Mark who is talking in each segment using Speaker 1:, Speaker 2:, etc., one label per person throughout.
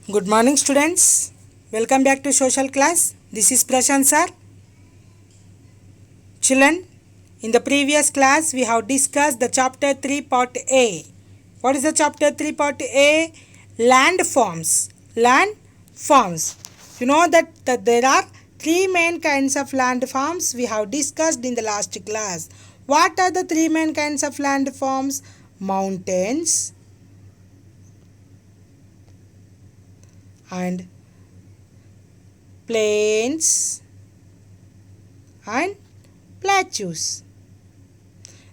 Speaker 1: Good morning, students. Welcome back to social class. This is Prashant sir. Children, in the previous class, we have discussed the chapter 3, part A. What is the chapter 3, part A? Land forms. Land forms. You know that there are three main kinds of land forms we have discussed in the last class. What are the three main kinds of land forms? Mountains and plains and plateaus.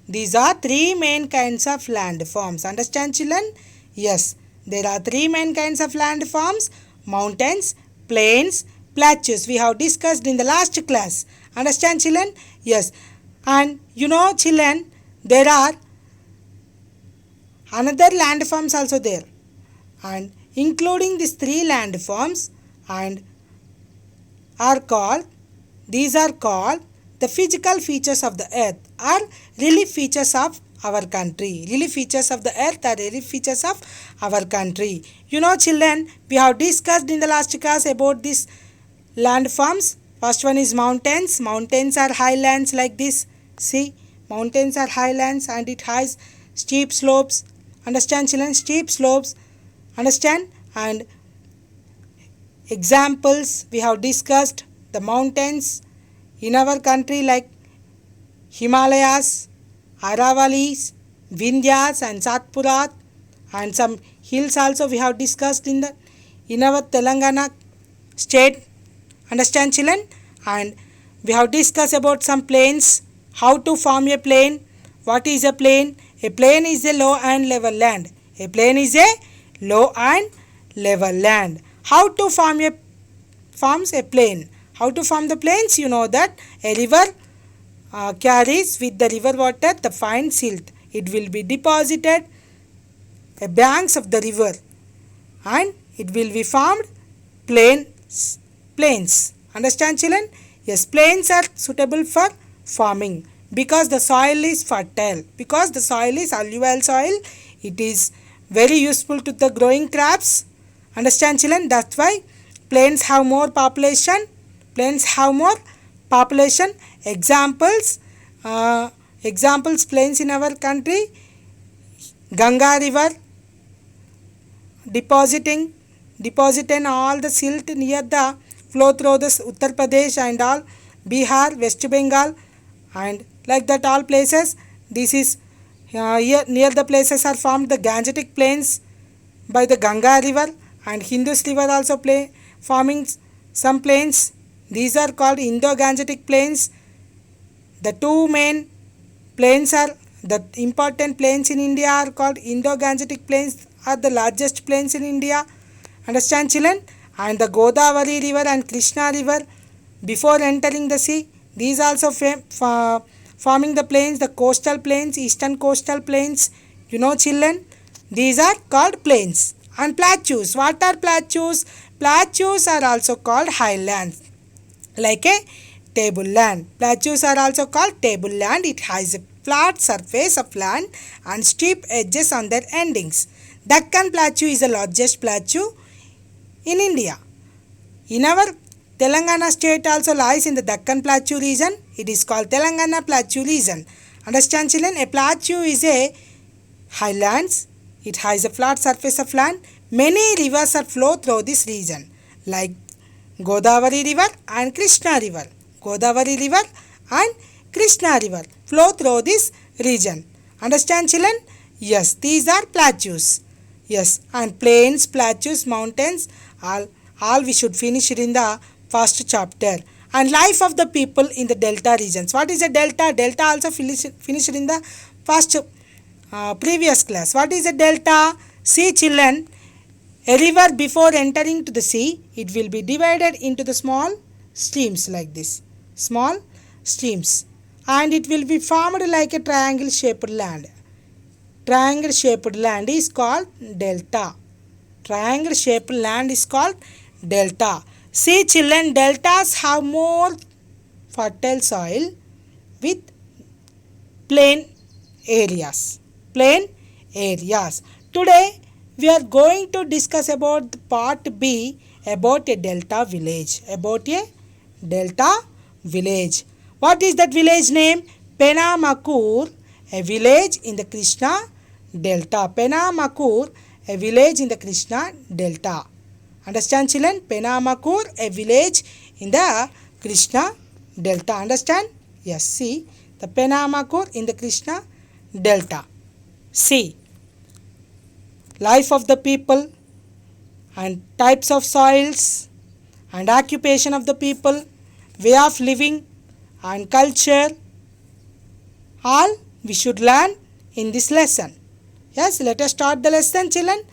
Speaker 1: These are three main kinds of land forms. Understand, children? Yes, there are three main kinds of land forms: mountains, plains, plateaus. We have discussed in the last class. Understand, children? Yes. And you know, children, there are another land forms also there. And including these three land forms and these are called the physical features of the earth or relief features of our country. Relief features of the earth or relief features of our country. You know, children, we have discussed in the last class about these land forms. First one is mountains. Mountains are highlands like this. See, mountains are highlands and it has steep slopes. Understand, children? Steep slopes. Understand? And examples we have discussed the mountains in our country like Himalayas, Aravalis, Vindhyas and Satpurat, and some hills also we have discussed in our Telangana state. Understand, children? And we have discussed about some plains, how to form a plain. What is a plain? A plain is a low and level land. A plain is a low and level land. How to forms a plain? How to form the plains? You know that a river carries with the river water the fine silt. It will be deposited a banks of the river and it will be formed plains. Understand, children? Yes, plains are suitable for farming because the soil is fertile. Because the soil is alluvial soil, it is very useful to the growing crops. Understand, children? That's why plains have more population. Plains have more population. Examples plains in our country: Ganga river depositing all the silt near the flow through the Uttar Pradesh and all Bihar, West Bengal, and like that all places. This is here near the places are formed the Gangetic plains by the Ganga river, and Indus river also forming some plains. These are called Indo-Gangetic plains. The two main plains are the important plains in India are called Indo-Gangetic plains, are the largest plains in India. Understand, children? And the Godavari river and Krishna river before entering the sea, these also forming the plains, the coastal plains, eastern coastal plains. You know, children, these are called plains. And plateaus. What are plateaus? Plateaus are also called highlands, like a tableland. Plateaus are also called tableland. It has a flat surface of land and steep edges on their endings. Deccan Plateau is the largest plateau in India. In our Telangana state also lies in the Deccan Plateau region. It is called Telangana Plateau region. Understand, children? A plateau is a highlands. It has a flat surface of land. Many rivers are flow through this region like Godavari river and Krishna river. Godavari river and Krishna river flow through this region. Understand, children? Yes, these are plateaus. Yes, and plains, plateaus, mountains, all we should finish in the first chapter. And life of the people in the delta regions. What is a delta? Delta also finished in the first previous class. What is a delta? See, children, a river before entering to the sea, it will be divided into the small streams like this. Small streams. And it will be formed like a triangle shaped land. Triangle shaped land is called delta. Triangle shaped land is called delta. See, children, deltas have more fertile soil with plain areas. Plain areas. Today we are going to discuss about the part B about a delta village. About a delta village. What is that village name? Penamakur, a village in the Krishna delta. Penamakur, a village in the Krishna delta. Understand children? Penamakur, a village in the Krishna delta. Understand? Yes, see the Penamakur in the Krishna delta. See life of the people and types of soils and occupation of the people, way of living and culture, all we should learn in this lesson. Yes, let us start the lesson children.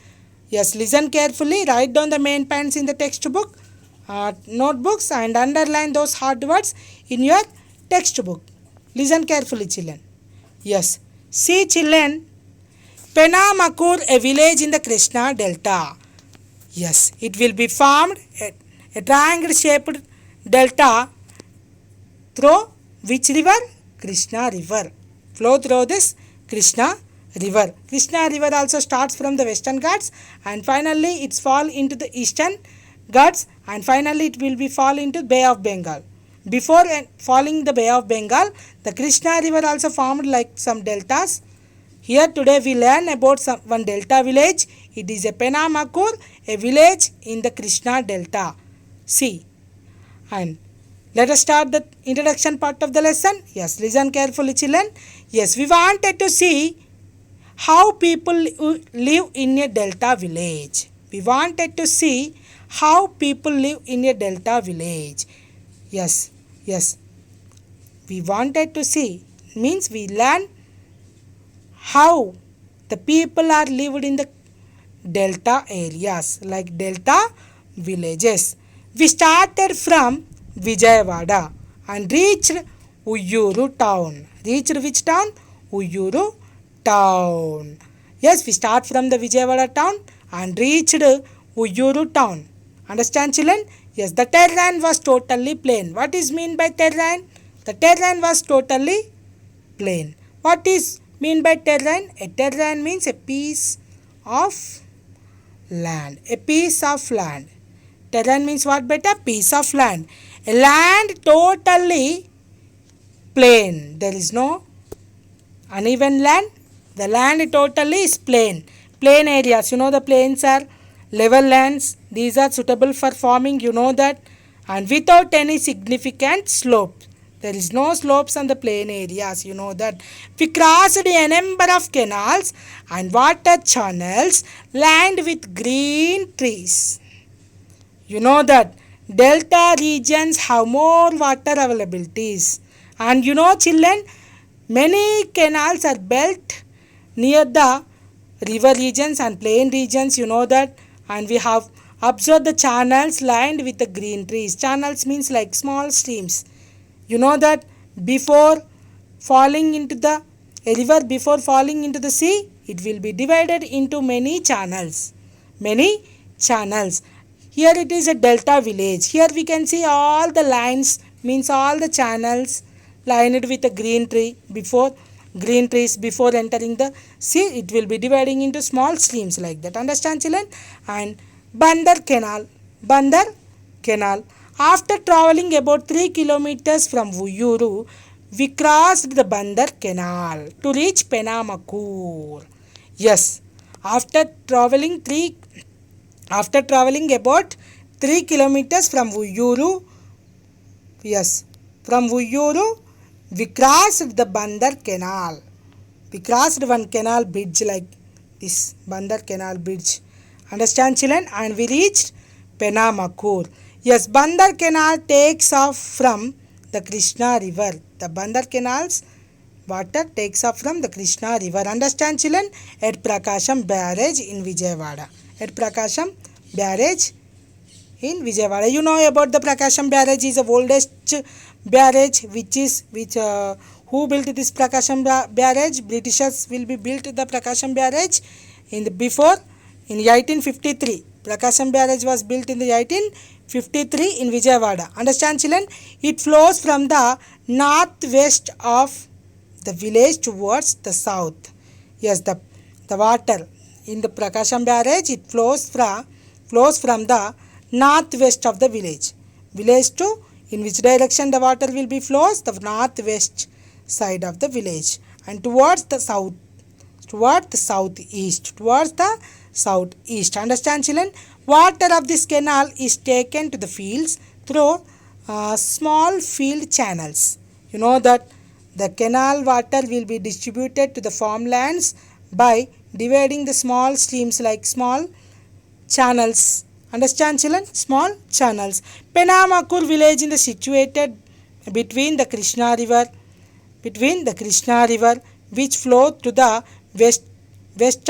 Speaker 1: Yes, listen carefully, write down the main points in the textbook, notebooks and underline those hard words in your textbook. Listen carefully children. Yes, see children, Penamakur, a village in the Krishna delta. Yes, it will be formed a triangle shaped delta through which river? Krishna river. Flow through this Krishna river. Krishna river also starts from the Western Ghats and finally it's fall into the Eastern Ghats and finally it will be fall into Bay of Bengal. Before falling the Bay of Bengal, the Krishna river also formed like some deltas. Here today we learn about one delta village. It is a Penamakur, a village in the Krishna delta. See, and let us start the introduction part of the lesson. Yes, listen carefully children. Yes, we wanted to see how people live in a delta village. We wanted to see how people live in a delta village. Yes, yes. We wanted to see, means we learn how the people are lived in the delta areas, like delta villages. We started from Vijayawada and reached Uyyuru town. Reached which town? Uyyuru town. Yes, we start from the Vijayawada town and reached Uyyuru town. Understand children? Yes, the terrain was totally plain. What is mean by terrain? The terrain was totally plain. What is mean by terrain? A terrain means a piece of land. A piece of land. Terrain means what beta? Piece of land. A land totally plain. There is no uneven land. The land totally is plain. Plain areas. You know the plains are level lands. These are suitable for farming. You know that. And without any significant slope. There is no slopes on the plain areas. You know that. We crossed a number of canals and water channels lined with green trees. You know that delta regions have more water availabilities. And you know children, many canals are built near the river regions and plain regions. You know that. And we have observed the channels lined with the green trees. Channels means like small streams. You know that before falling into the river, before falling into the sea, it will be divided into many channels. Many channels. Here it is a delta village. Here we can see all the lines, means all the channels lined with a green tree before green trees before entering the sea. It will be dividing into small streams like that. Understand children? And Bandar Canal. Bandar Canal. After traveling about 3 kilometers from Uyyuru, we crossed the Bandar Canal to reach Penamakur. Yes, after traveling about 3 kilometers from Uyyuru, yes, from Uyyuru, we crossed the Bandar Canal. We crossed one canal bridge like this, Bandar Canal bridge. Understand children? And we reached Penamakur. Yes, Bandar Canal takes off from the Krishna river. The Bandar Canal's water takes off from the Krishna river. Understand children? At Prakasham Barrage in Vijayawada. At Prakasham Barrage in Vijayawada. You know about the Prakasham Barrage is the oldest barrage who built this Prakasham Barrage? Britishers will be built the Prakasham Barrage in 1853. Prakasham Barrage was built in the 1853 in Vijayawada. Understand children? It flows from the northwest of the village towards the south. Yes, the water in the Prakasham barrage, it flows from the northwest of the village. Village to, in which direction the water will be flows? The northwest side of the village, and towards the southeast. Understand, children? Water of this canal is taken to the fields through small field channels. You know that the canal water will be distributed to the farmlands by dividing the small streams like small channels. Understand, children? Small channels. Penamakur village is situated between the Krishna river, which flow to the west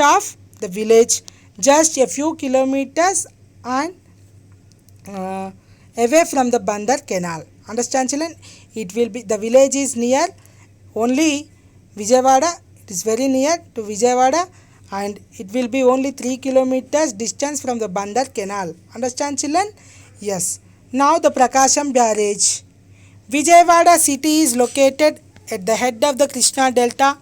Speaker 1: of the village, just a few kilometers and away from the Bandar canal. Understand, children? It will be, the village is near only Vijayawada. It is very near to Vijayawada, and it will be only 3 kilometers distance from the Bandar canal. Understand, children? Yes. Now the Prakasham barrage. Vijayawada city is located at the head of the Krishna delta,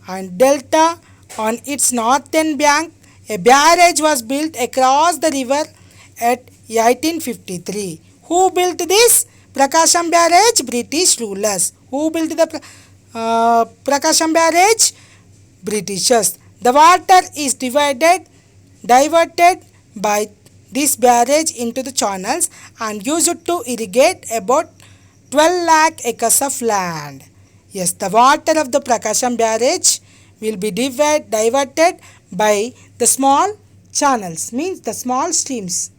Speaker 1: and delta on its northern bank. A barrage was built across the river at 1853. Who built this Prakasham barrage? British rulers. Who built the Prakasham barrage? Britishers. The water is diverted by this barrage into the channels and used to irrigate about 12 lakh acres of land. Yes, the water of the Prakasham barrage will be diverted by the small channels, means the small streams,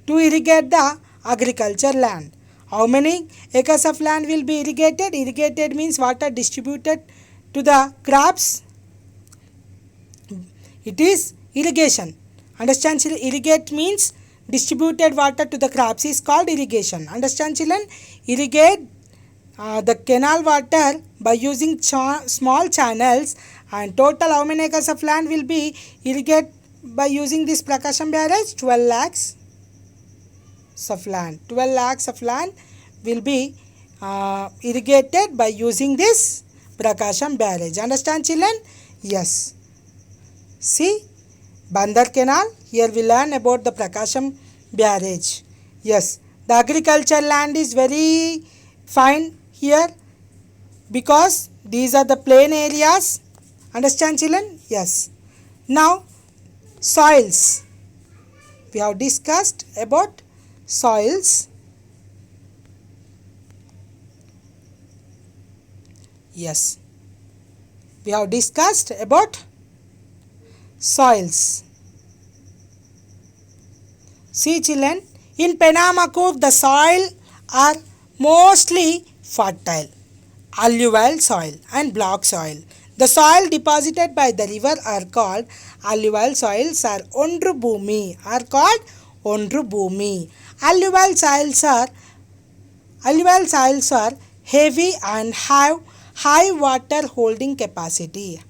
Speaker 1: to irrigate the agriculture land. How many acres of land will be irrigated? Irrigated means water distributed to the crops. It is irrigation. Understand, children? Irrigate means distributed water to the crops is called irrigation. Understand, children? Irrigate the canal water by using small channels, and total how many acres of land will be irrigated by using this Prakasham barrage? 12 lakhs of land. 12 lakhs of land will be irrigated by using this Prakasham barrage. Understand, children? Yes. See, Bandar canal. Here we learn about the Prakasham barrage. Yes, the agriculture land is very fine here because these are the plain areas. Understand, children? Yes. Now, soils. We have discussed about soils. Yes. We have discussed about soils. See, children, in Penamakur the soil are mostly fertile, alluvial soil and block soil. The soil deposited by the river are called alluvial soils or Ondru Bhumi, are called Ondru Bhumi. Alluvial soils are heavy and have high water holding capacity.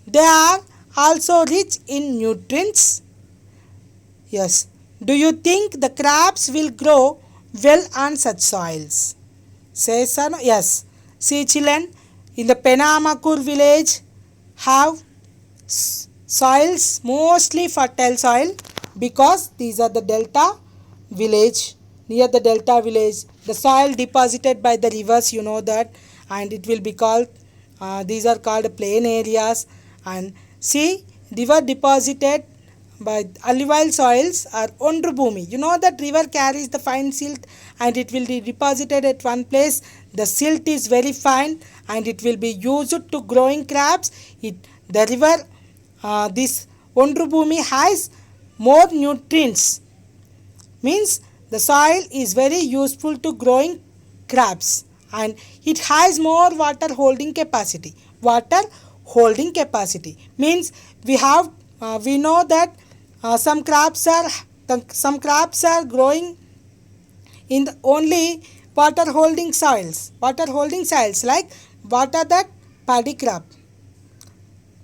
Speaker 1: They are also rich in nutrients. Yes. Do you think the crops will grow well on such soils? Say so, no? Yes. See, children, in the Penamakur village have soils, mostly fertile soil, because these are the delta village. Near the delta village, the soil deposited by the rivers, you know that, and it will be called, these are called plain areas. And see, river deposited by alluvial soils are Ondru Bhumi. You know that river carries the fine silt and it will be deposited at one place. The silt is very fine and it will be used to growing crops. The river, this Ondru Bhumi has more nutrients. Means the soil is very useful to growing crops and it has more water holding capacity. Water holding capacity means we know that some crops are growing in the only water holding soils. Like what are that? Paddy crop.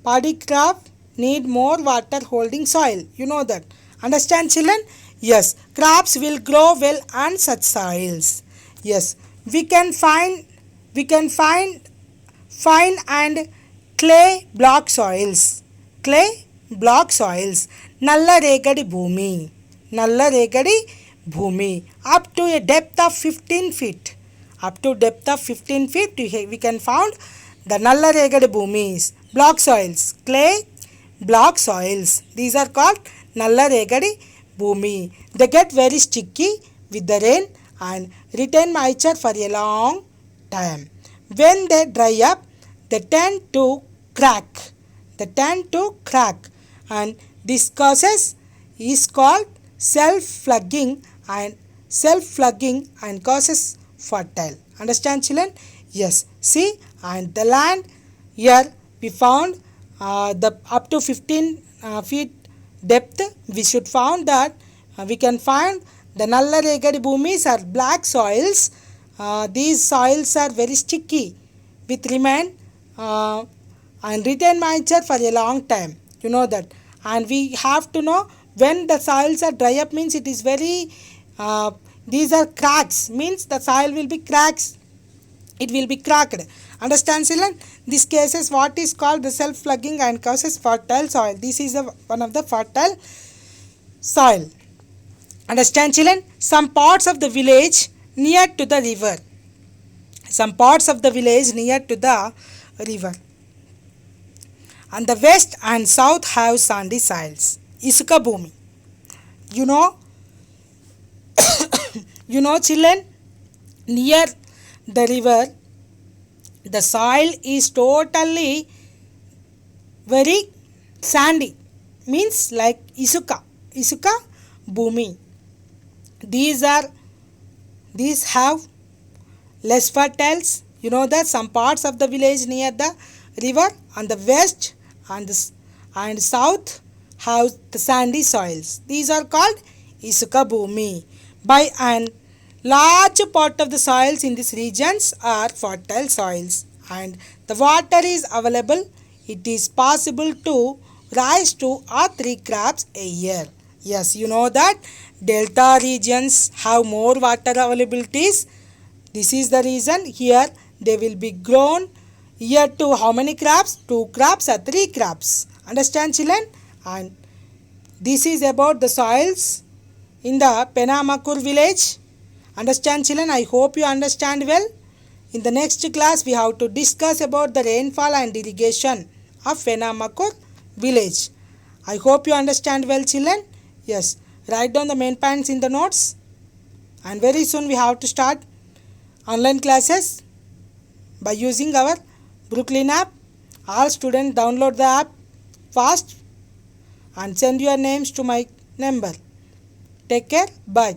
Speaker 1: Paddy crop need more water holding soil. You know that. Understand, children? Yes. Crops will grow well on such soils. Yes. We can find fine and clay block soils, clay block soils, nalla regadi bhumi, nalla regadi bhumi, up to a depth of 15 feet, up to depth of 15 feet we can found the nalla regadi bhumis, block soils, clay block soils, these are called nalla regadi bhumi. They get very sticky with the rain and retain moisture for a long time. When they dry up, they tend to crack. They tend to crack, and this process is called self-flooding and causes fertile. Understand, children? Yes. See, and the land here we found the up to 15 feet depth. We should found that we can find the nalla regadi bhumis are black soils. These soils are very sticky with remain and retain moisture for a long time. You know that. And we have to know when the soils are dry up means it is very these are cracks means the soil will be cracks. It will be cracked. Understand, children? This cases what is called the self-plugging and causes fertile soil. This is one of the fertile soil. Understand, children? Some parts of the village near to the river. Some parts of the village near to the river. And the west and south have sandy soils. Isuka bhumi. You know, you know, children, near the river, the soil is totally very sandy. Means like isuka bhumi. These have less fertiles. You know that some parts of the village near the river and the west and south have the sandy soils. These are called isuka bhumi. By an large part of the soils in these regions are fertile soils, and the water is available. It is possible to raise 2 or 3 crops a year. Yes, you know that delta regions have more water availabilities. This is the reason here they will be grown here to how many crops? 2 crops or 3 crops. Understand, children? And this is about the soils in the Penamakur village. Understand, children? I hope you understand well. In the next class we have to discuss about the rainfall and irrigation of Penamakur village. I hope you understand well, children. Yes, write down the main points in the notes, and very soon we have to start online classes by using our Brooklyn app. All students download the app fast and send your names to my number. Take care. Bye.